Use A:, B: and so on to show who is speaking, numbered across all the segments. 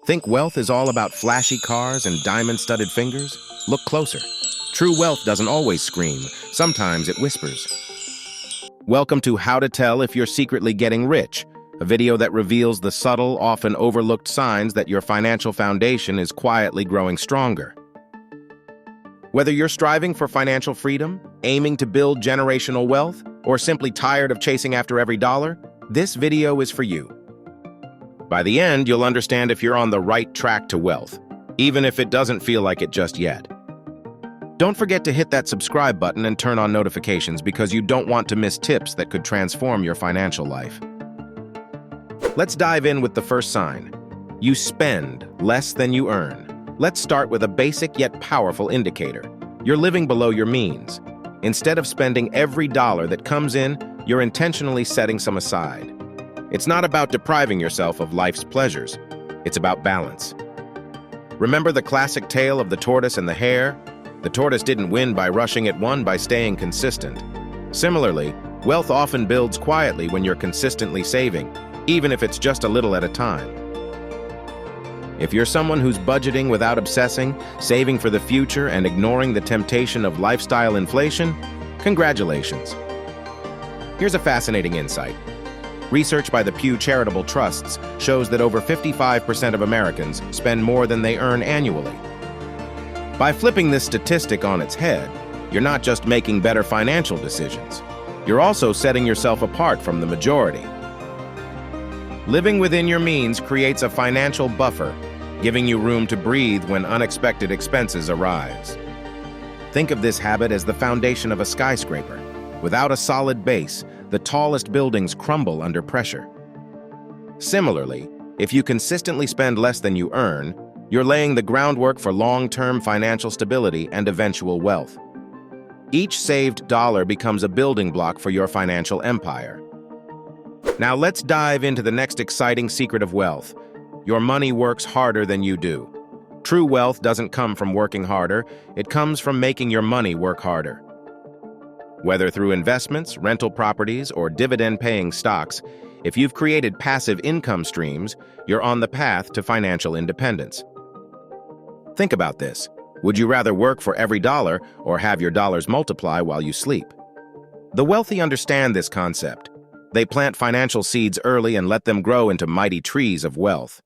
A: Think wealth is all about flashy cars and diamond-studded fingers? Look closer. True wealth doesn't always scream. Sometimes it whispers. Welcome to How to Tell If You're Secretly Getting Rich, a video that reveals the subtle, often overlooked signs that your financial foundation is quietly growing stronger. Whether you're striving for financial freedom, aiming to build generational wealth, or simply tired of chasing after every dollar, this video is for you. By the end, you'll understand if you're on the right track to wealth, even if it doesn't feel like it just yet. Don't forget to hit that subscribe button and turn on notifications because you don't want to miss tips that could transform your financial life. Let's dive in with the first sign. You spend less than you earn. Let's start with a basic yet powerful indicator. You're living below your means. Instead of spending every dollar that comes in, you're intentionally setting some aside. It's not about depriving yourself of life's pleasures. It's about balance. Remember the classic tale of the tortoise and the hare? The tortoise didn't win by rushing, it won by staying consistent. Similarly, wealth often builds quietly when you're consistently saving, even if it's just a little at a time. If you're someone who's budgeting without obsessing, saving for the future, and ignoring the temptation of lifestyle inflation, congratulations. Here's a fascinating insight. Research by the Pew Charitable Trusts shows that over 55% of Americans spend more than they earn annually. By flipping this statistic on its head, you're not just making better financial decisions, you're also setting yourself apart from the majority. Living within your means creates a financial buffer, giving you room to breathe when unexpected expenses arise. Think of this habit as the foundation of a skyscraper. Without a solid base, the tallest buildings crumble under pressure. Similarly, if you consistently spend less than you earn, you're laying the groundwork for long-term financial stability and eventual wealth. Each saved dollar becomes a building block for your financial empire. Now let's dive into the next exciting secret of wealth. Your money works harder than you do. True wealth doesn't come from working harder, it comes from making your money work harder. Whether through investments, rental properties, or dividend-paying stocks, if you've created passive income streams, you're on the path to financial independence. Think about this. Would you rather work for every dollar or have your dollars multiply while you sleep? The wealthy understand this concept. They plant financial seeds early and let them grow into mighty trees of wealth.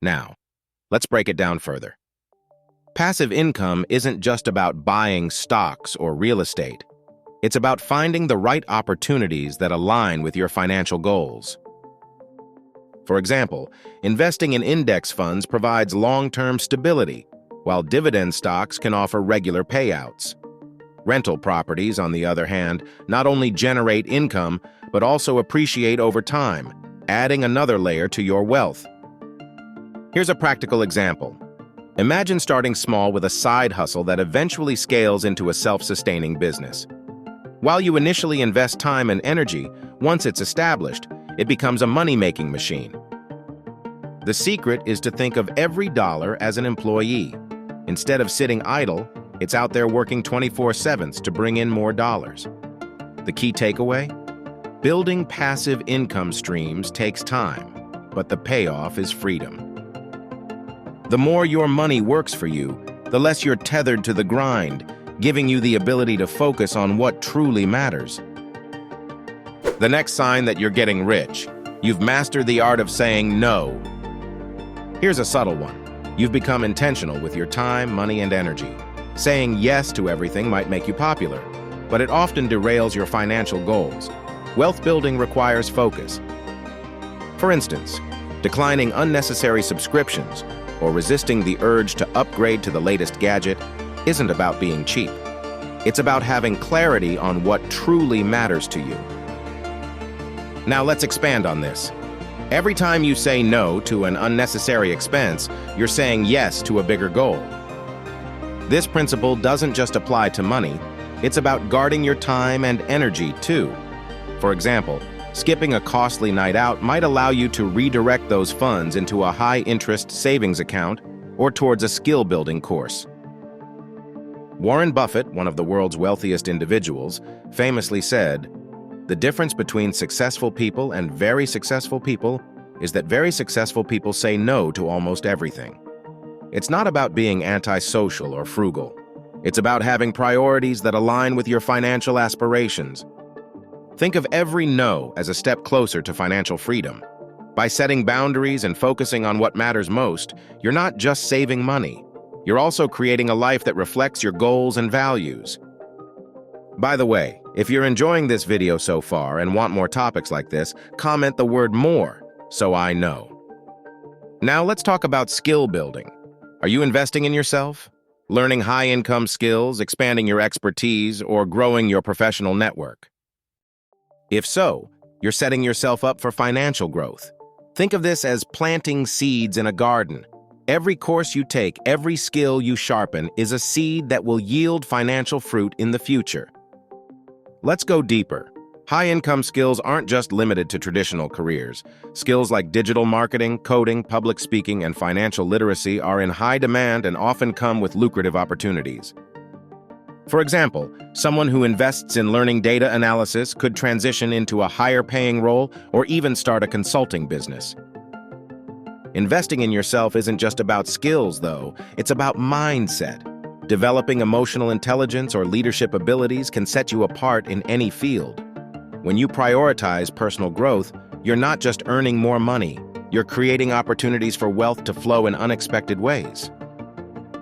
A: Now, let's break it down further. Passive income isn't just about buying stocks or real estate. It's about finding the right opportunities that align with your financial goals. For example, investing in index funds provides long-term stability, while dividend stocks can offer regular payouts. Rental properties, on the other hand, not only generate income, but also appreciate over time, adding another layer to your wealth. Here's a practical example. Imagine starting small with a side hustle that eventually scales into a self-sustaining business. While you initially invest time and energy, once it's established, it becomes a money-making machine. The secret is to think of every dollar as an employee. Instead of sitting idle, it's out there working 24/7 to bring in more dollars. The key takeaway? Building passive income streams takes time, but the payoff is freedom. The more your money works for you, the less you're tethered to the grind, giving you the ability to focus on what truly matters. The next sign that you're getting rich. You've mastered the art of saying no. Here's a subtle one. You've become intentional with your time, money, and energy. Saying yes to everything might make you popular, but it often derails your financial goals. Wealth building requires focus. For instance, declining unnecessary subscriptions or resisting the urge to upgrade to the latest gadget isn't about being cheap. It's about having clarity on what truly matters to you. Now let's expand on this. Every time you say no to an unnecessary expense, you're saying yes to a bigger goal. This principle doesn't just apply to money, it's about guarding your time and energy too. For example, skipping a costly night out might allow you to redirect those funds into a high-interest savings account or towards a skill-building course. Warren Buffett, one of the world's wealthiest individuals, famously said, "The difference between successful people and very successful people is that very successful people say no to almost everything. It's not about being antisocial or frugal. It's about having priorities that align with your financial aspirations. Think of every no as a step closer to financial freedom. By setting boundaries and focusing on what matters most, you're not just saving money. You're also creating a life that reflects your goals and values. By the way, if you're enjoying this video so far and want more topics like this, comment the word "more" so I know. Now let's talk about skill building. Are you investing in yourself? Learning high-income skills, expanding your expertise, or growing your professional network? If so, you're setting yourself up for financial growth. Think of this as planting seeds in a garden. Every course you take, every skill you sharpen is a seed that will yield financial fruit in the future. Let's go deeper. High-income skills aren't just limited to traditional careers. Skills like digital marketing, coding, public speaking, and financial literacy are in high demand and often come with lucrative opportunities. For example, someone who invests in learning data analysis could transition into a higher-paying role or even start a consulting business. Investing in yourself isn't just about skills, though. It's about mindset. Developing emotional intelligence or leadership abilities can set you apart in any field. When you prioritize personal growth, you're not just earning more money, you're creating opportunities for wealth to flow in unexpected ways.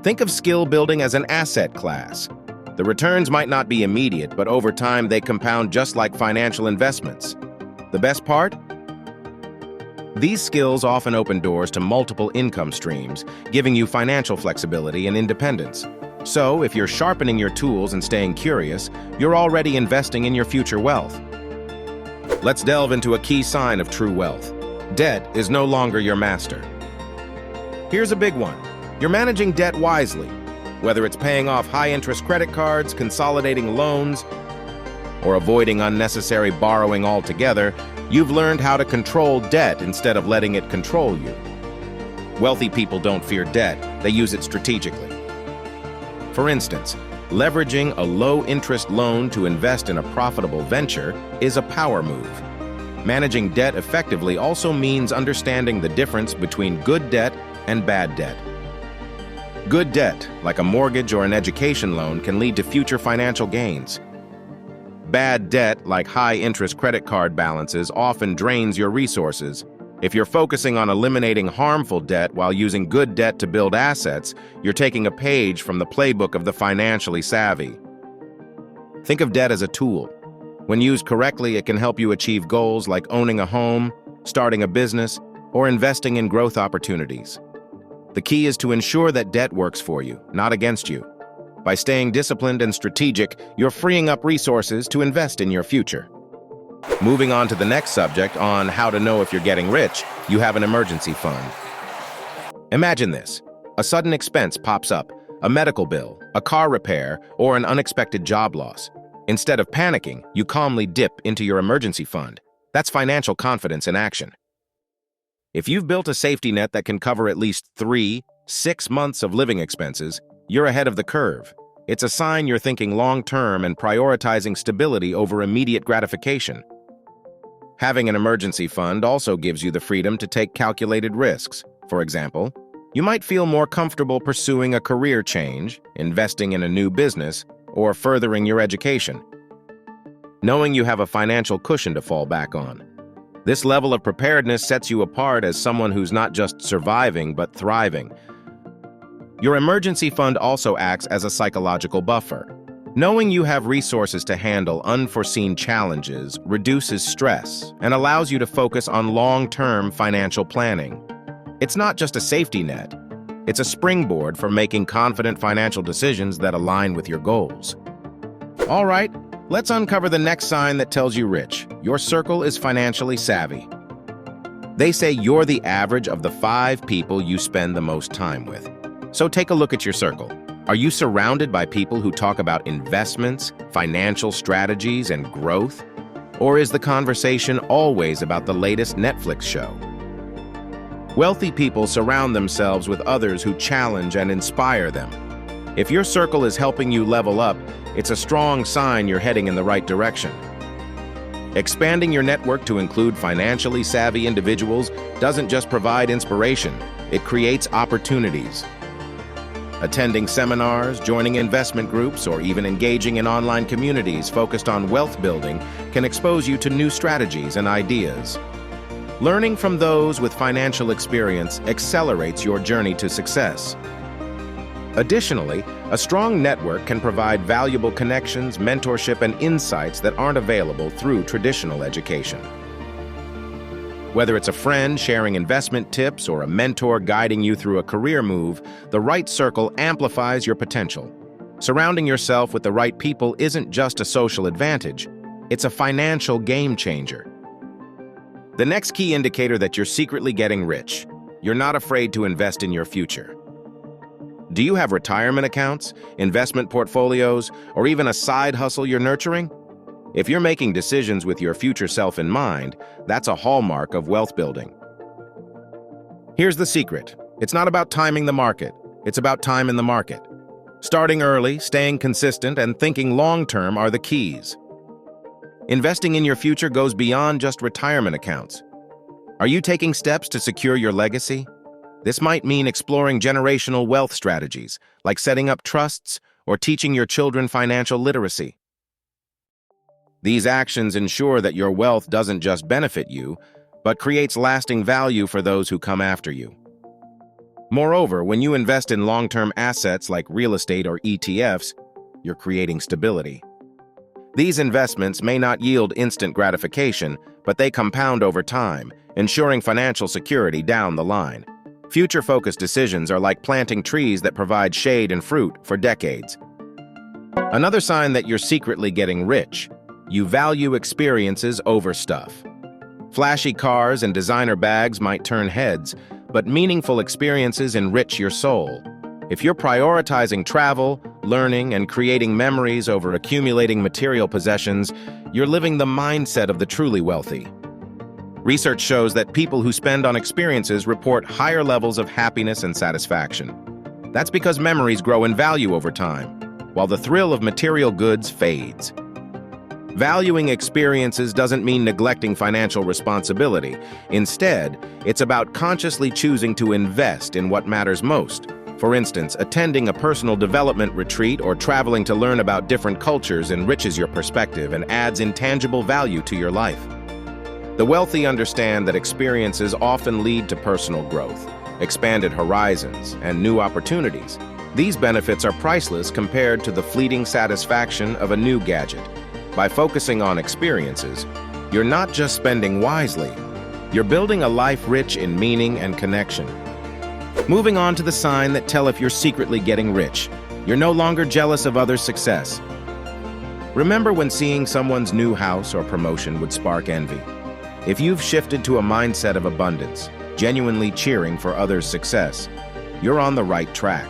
A: Think of skill building as an asset class. The returns might not be immediate, but over time they compound just like financial investments. The best part? These skills often open doors to multiple income streams, giving you financial flexibility and independence. So, if you're sharpening your tools and staying curious, you're already investing in your future wealth. Let's delve into a key sign of true wealth. Debt is no longer your master. Here's a big one. You're managing debt wisely. Whether it's paying off high-interest credit cards, consolidating loans, or avoiding unnecessary borrowing altogether, you've learned how to control debt instead of letting it control you. Wealthy people don't fear debt, they use it strategically. For instance, leveraging a low-interest loan to invest in a profitable venture is a power move. Managing debt effectively also means understanding the difference between good debt and bad debt. Good debt, like a mortgage or an education loan, can lead to future financial gains. Bad debt, like high-interest credit card balances, often drains your resources. If you're focusing on eliminating harmful debt while using good debt to build assets, you're taking a page from the playbook of the financially savvy. Think of debt as a tool. When used correctly, it can help you achieve goals like owning a home, starting a business, or investing in growth opportunities. The key is to ensure that debt works for you, not against you. By staying disciplined and strategic, you're freeing up resources to invest in your future. Moving on to the next subject on how to know if you're getting rich, you have an emergency fund. Imagine this. A sudden expense pops up, a medical bill, a car repair, or an unexpected job loss. Instead of panicking, you calmly dip into your emergency fund. That's financial confidence in action. If you've built a safety net that can cover at least 3-6 months of living expenses, you're ahead of the curve. It's a sign you're thinking long-term and prioritizing stability over immediate gratification. Having an emergency fund also gives you the freedom to take calculated risks. For example, you might feel more comfortable pursuing a career change, investing in a new business, or furthering your education, knowing you have a financial cushion to fall back on. This level of preparedness sets you apart as someone who's not just surviving but thriving. Your emergency fund also acts as a psychological buffer. Knowing you have resources to handle unforeseen challenges reduces stress and allows you to focus on long-term financial planning. It's not just a safety net. It's a springboard for making confident financial decisions that align with your goals. All right, let's uncover the next sign that tells you rich. Your circle is financially savvy. They say you're the average of the 5 people you spend the most time with. So take a look at your circle. Are you surrounded by people who talk about investments, financial strategies, and growth? Or is the conversation always about the latest Netflix show? Wealthy people surround themselves with others who challenge and inspire them. If your circle is helping you level up, it's a strong sign you're heading in the right direction. Expanding your network to include financially savvy individuals doesn't just provide inspiration, it creates opportunities. Attending seminars, joining investment groups, or even engaging in online communities focused on wealth building can expose you to new strategies and ideas. Learning from those with financial experience accelerates your journey to success. Additionally, a strong network can provide valuable connections, mentorship, and insights that aren't available through traditional education. Whether it's a friend sharing investment tips or a mentor guiding you through a career move, the right circle amplifies your potential. Surrounding yourself with the right people isn't just a social advantage, it's a financial game changer. The next key indicator that you're secretly getting rich: you're not afraid to invest in your future. Do you have retirement accounts, investment portfolios, or even a side hustle you're nurturing? If you're making decisions with your future self in mind, that's a hallmark of wealth building. Here's the secret. It's not about timing the market. It's about time in the market. Starting early, staying consistent, and thinking long-term are the keys. Investing in your future goes beyond just retirement accounts. Are you taking steps to secure your legacy? This might mean exploring generational wealth strategies, like setting up trusts or teaching your children financial literacy. These actions ensure that your wealth doesn't just benefit you, but creates lasting value for those who come after you. Moreover, when you invest in long-term assets like real estate or ETFs, you're creating stability. These investments may not yield instant gratification, but they compound over time, ensuring financial security down the line. Future-focused decisions are like planting trees that provide shade and fruit for decades. Another sign that you're secretly getting rich: you value experiences over stuff. Flashy cars and designer bags might turn heads, but meaningful experiences enrich your soul. If you're prioritizing travel, learning, and creating memories over accumulating material possessions, you're living the mindset of the truly wealthy. Research shows that people who spend on experiences report higher levels of happiness and satisfaction. That's because memories grow in value over time, while the thrill of material goods fades. Valuing experiences doesn't mean neglecting financial responsibility. Instead, it's about consciously choosing to invest in what matters most. For instance, attending a personal development retreat or traveling to learn about different cultures enriches your perspective and adds intangible value to your life. The wealthy understand that experiences often lead to personal growth, expanded horizons, and new opportunities. These benefits are priceless compared to the fleeting satisfaction of a new gadget. By focusing on experiences, you're not just spending wisely, you're building a life rich in meaning and connection. Moving on to the sign that tell if you're secretly getting rich: you're no longer jealous of others' success. Remember when seeing someone's new house or promotion would spark envy? If you've shifted to a mindset of abundance, genuinely cheering for others' success, you're on the right track.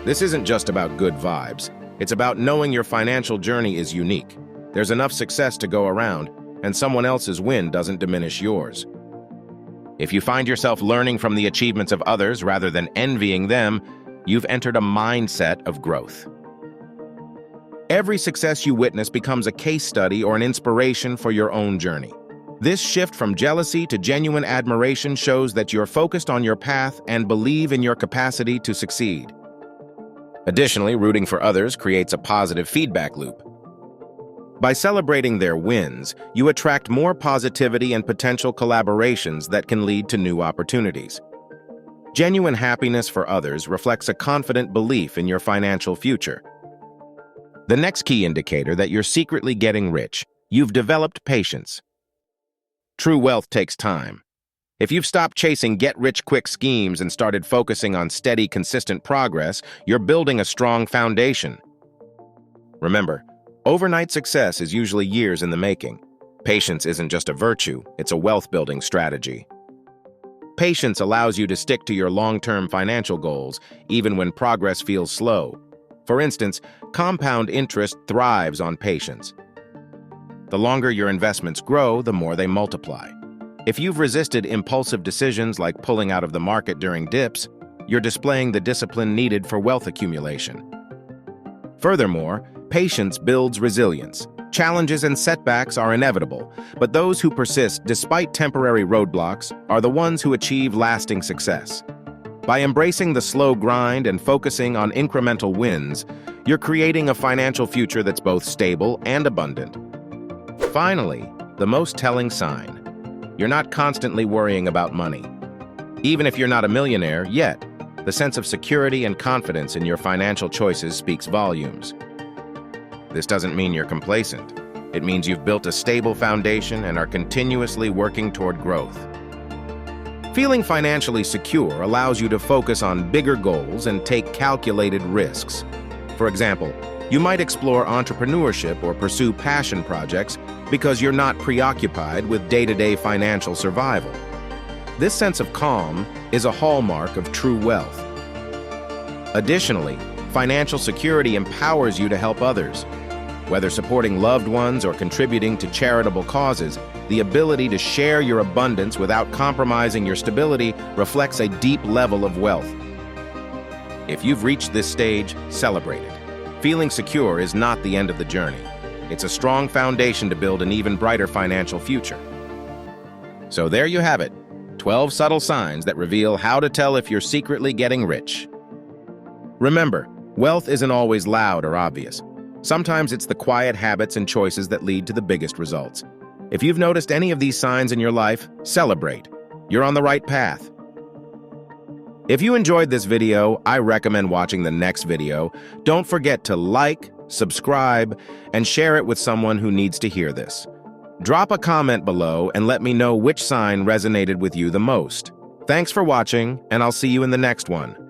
A: This isn't just about good vibes. It's about knowing your financial journey is unique. There's enough success to go around, and someone else's win doesn't diminish yours. If you find yourself learning from the achievements of others rather than envying them, you've entered a mindset of growth. Every success you witness becomes a case study or an inspiration for your own journey. This shift from jealousy to genuine admiration shows that you're focused on your path and believe in your capacity to succeed. Additionally, rooting for others creates a positive feedback loop. By celebrating their wins, you attract more positivity and potential collaborations that can lead to new opportunities. Genuine happiness for others reflects a confident belief in your financial future. The next key indicator that you're secretly getting rich: you've developed patience. True wealth takes time. If you've stopped chasing get-rich-quick schemes and started focusing on steady, consistent progress, you're building a strong foundation. Remember, overnight success is usually years in the making. Patience isn't just a virtue, it's a wealth-building strategy. Patience allows you to stick to your long-term financial goals, even when progress feels slow. For instance, compound interest thrives on patience. The longer your investments grow, the more they multiply. If you've resisted impulsive decisions like pulling out of the market during dips, you're displaying the discipline needed for wealth accumulation. Furthermore, patience builds resilience. Challenges and setbacks are inevitable, but those who persist despite temporary roadblocks are the ones who achieve lasting success. By embracing the slow grind and focusing on incremental wins, you're creating a financial future that's both stable and abundant. Finally, the most telling sign. You're not constantly worrying about money. Even if you're not a millionaire yet, the sense of security and confidence in your financial choices speaks volumes. This doesn't mean you're complacent. It means you've built a stable foundation and are continuously working toward growth. Feeling financially secure allows you to focus on bigger goals and take calculated risks. For example, you might explore entrepreneurship or pursue passion projects because you're not preoccupied with day-to-day financial survival. This sense of calm is a hallmark of true wealth. Additionally, financial security empowers you to help others. Whether supporting loved ones or contributing to charitable causes, the ability to share your abundance without compromising your stability reflects a deep level of wealth. If you've reached this stage, celebrate it. Feeling secure is not the end of the journey. It's a strong foundation to build an even brighter financial future. So there you have it, 12 subtle signs that reveal how to tell if you're secretly getting rich. Remember, wealth isn't always loud or obvious. Sometimes it's the quiet habits and choices that lead to the biggest results. If you've noticed any of these signs in your life, celebrate. You're on the right path. If you enjoyed this video, I recommend watching the next video. Don't forget to like, subscribe, and share it with someone who needs to hear this. Drop a comment below and let me know which sign resonated with you the most. Thanks for watching, and I'll see you in the next one.